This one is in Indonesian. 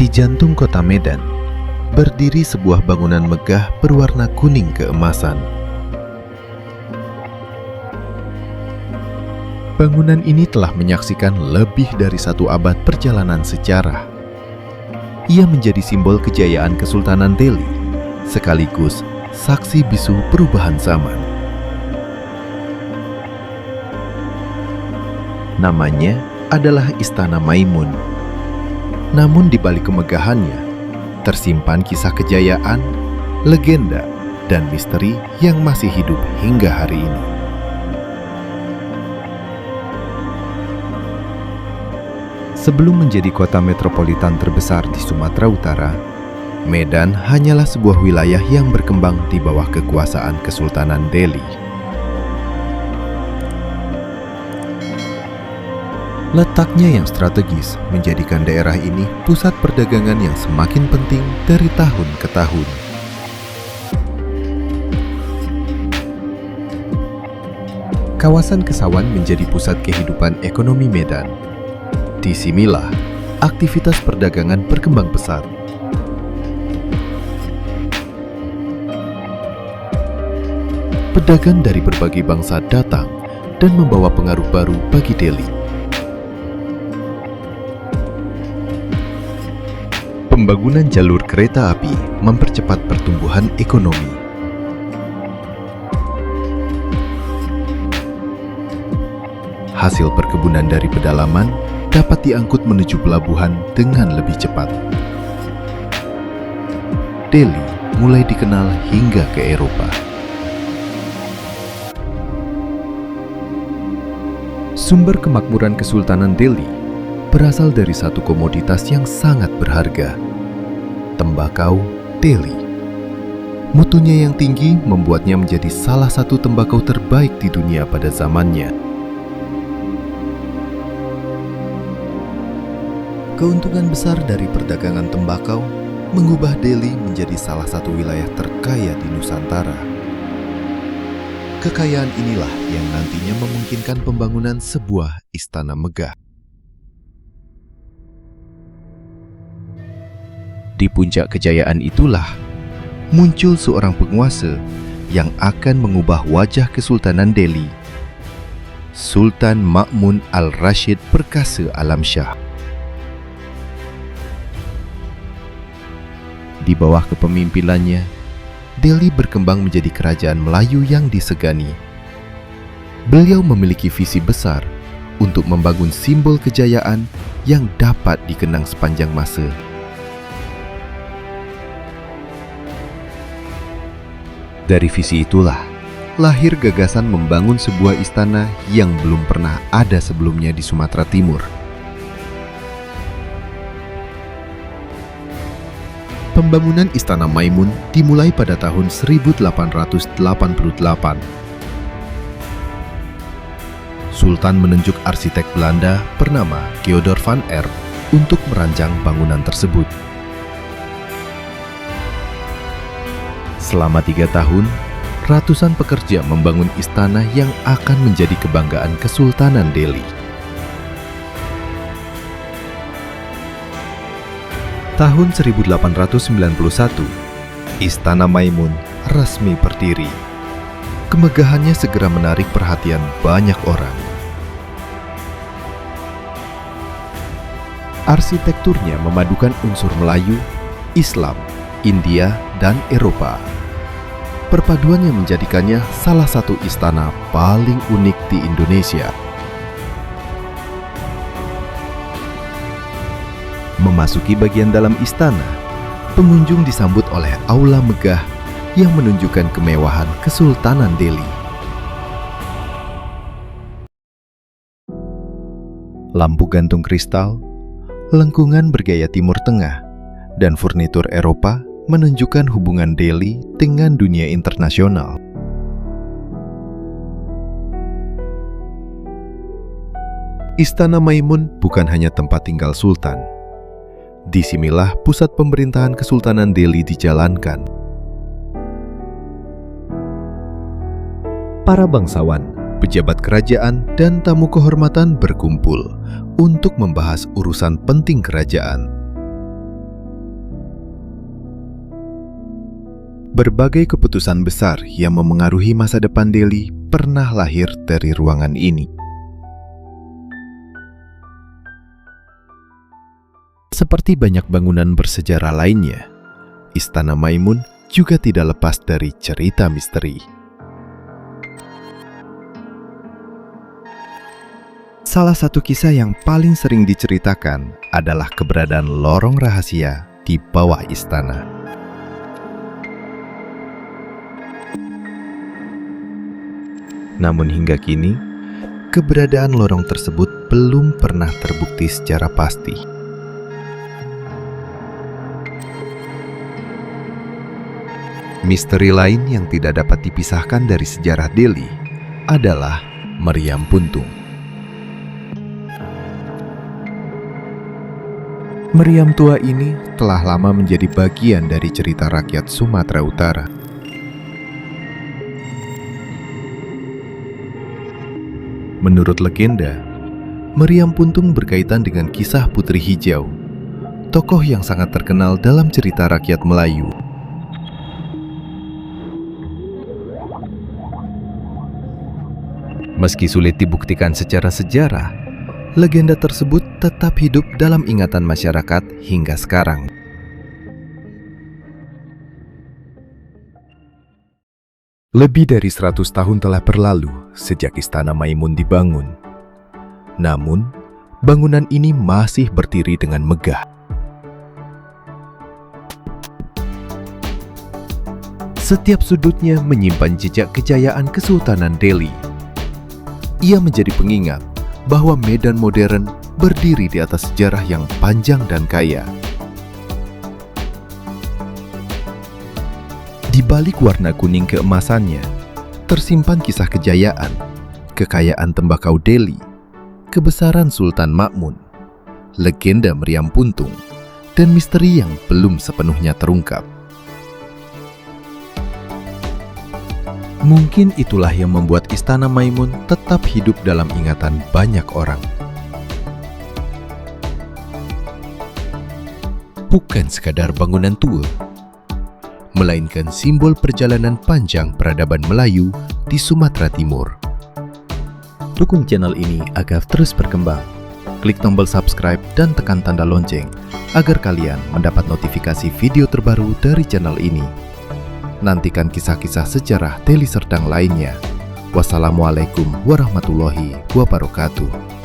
Di jantung kota Medan, berdiri sebuah bangunan megah berwarna kuning keemasan. Bangunan ini telah menyaksikan lebih dari 1 abad perjalanan sejarah. Ia menjadi simbol kejayaan Kesultanan Delhi, sekaligus saksi bisu perubahan zaman. Namanya adalah Istana Maimun. Namun di balik kemegahannya, tersimpan kisah kejayaan, legenda, dan misteri yang masih hidup hingga hari ini. Sebelum menjadi kota metropolitan terbesar di Sumatera Utara, Medan hanyalah sebuah wilayah yang berkembang di bawah kekuasaan Kesultanan Delhi. Letaknya yang strategis menjadikan daerah ini pusat perdagangan yang semakin penting dari tahun ke tahun. Kawasan Kesawan menjadi pusat kehidupan ekonomi Medan. Di sinilah aktivitas perdagangan berkembang pesat. Pedagang dari berbagai bangsa datang dan membawa pengaruh baru bagi Delhi. Pembangunan jalur kereta api mempercepat pertumbuhan ekonomi. Hasil perkebunan dari pedalaman dapat diangkut menuju pelabuhan dengan lebih cepat. Delhi mulai dikenal hingga ke Eropa. Sumber kemakmuran Kesultanan Delhi berasal dari satu komoditas yang sangat berharga, tembakau Delhi. Mutunya yang tinggi membuatnya menjadi salah satu tembakau terbaik di dunia pada zamannya. Keuntungan besar dari perdagangan tembakau mengubah Delhi menjadi salah satu wilayah terkaya di Nusantara. Kekayaan inilah yang nantinya memungkinkan pembangunan sebuah istana megah. Di puncak kejayaan itulah muncul seorang penguasa yang akan mengubah wajah Kesultanan Delhi, Sultan Ma'mun Al-Rashid Perkasa Alam Shah. Di bawah kepemimpinannya, Delhi berkembang menjadi kerajaan Melayu yang disegani. Beliau memiliki visi besar untuk membangun simbol kejayaan yang dapat dikenang sepanjang masa. Dari visi itulah lahir gagasan membangun sebuah istana yang belum pernah ada sebelumnya di Sumatera Timur. Pembangunan Istana Maimun dimulai pada tahun 1888. Sultan menunjuk arsitek Belanda bernama Theodor van Erp untuk merancang bangunan tersebut. Selama 3 tahun, ratusan pekerja membangun istana yang akan menjadi kebanggaan Kesultanan Delhi. Tahun 1891, Istana Maimun resmi berdiri. Kemegahannya segera menarik perhatian banyak orang. Arsitekturnya memadukan unsur Melayu, Islam, India, dan Eropa. Perpaduan yang menjadikannya salah satu istana paling unik di Indonesia. Memasuki bagian dalam istana, pengunjung disambut oleh aula megah yang menunjukkan kemewahan Kesultanan Delhi. Lampu gantung kristal, lengkungan bergaya Timur Tengah, dan furnitur Eropa menunjukkan hubungan Delhi dengan dunia internasional. Istana Maimun bukan hanya tempat tinggal sultan. Di sinilah pusat pemerintahan Kesultanan Delhi dijalankan. Para bangsawan, pejabat kerajaan, dan tamu kehormatan berkumpul untuk membahas urusan penting kerajaan. Berbagai keputusan besar yang memengaruhi masa depan Delhi pernah lahir dari ruangan ini. Seperti banyak bangunan bersejarah lainnya, Istana Maimun juga tidak lepas dari cerita misteri. Salah satu kisah yang paling sering diceritakan adalah keberadaan lorong rahasia di bawah istana. Namun hingga kini, keberadaan lorong tersebut belum pernah terbukti secara pasti. Misteri lain yang tidak dapat dipisahkan dari sejarah Delhi adalah meriam puntung. Meriam tua ini telah lama menjadi bagian dari cerita rakyat Sumatera Utara. Menurut legenda, meriam puntung berkaitan dengan kisah Putri Hijau, tokoh yang sangat terkenal dalam cerita rakyat Melayu. Meski sulit dibuktikan secara sejarah, legenda tersebut tetap hidup dalam ingatan masyarakat hingga sekarang. Lebih dari 100 tahun telah berlalu sejak Istana Maimun dibangun. Namun, bangunan ini masih berdiri dengan megah. Setiap sudutnya menyimpan jejak kejayaan Kesultanan Delhi. Ia menjadi pengingat bahwa Medan modern berdiri di atas sejarah yang panjang dan kaya. Di balik warna kuning keemasannya, tersimpan kisah kejayaan, kekayaan tembakau Delhi, kebesaran Sultan Ma'mun, legenda meriam puntung, dan misteri yang belum sepenuhnya terungkap. Mungkin itulah yang membuat Istana Maimun tetap hidup dalam ingatan banyak orang. Bukan sekadar bangunan tua, melainkan simbol perjalanan panjang peradaban Melayu di Sumatera Timur. Dukung channel ini agar terus berkembang. Klik tombol subscribe dan tekan tanda lonceng agar kalian mendapat notifikasi video terbaru dari channel ini. Nantikan kisah-kisah sejarah Delhi Serdang lainnya. Wassalamualaikum warahmatullahi wabarakatuh.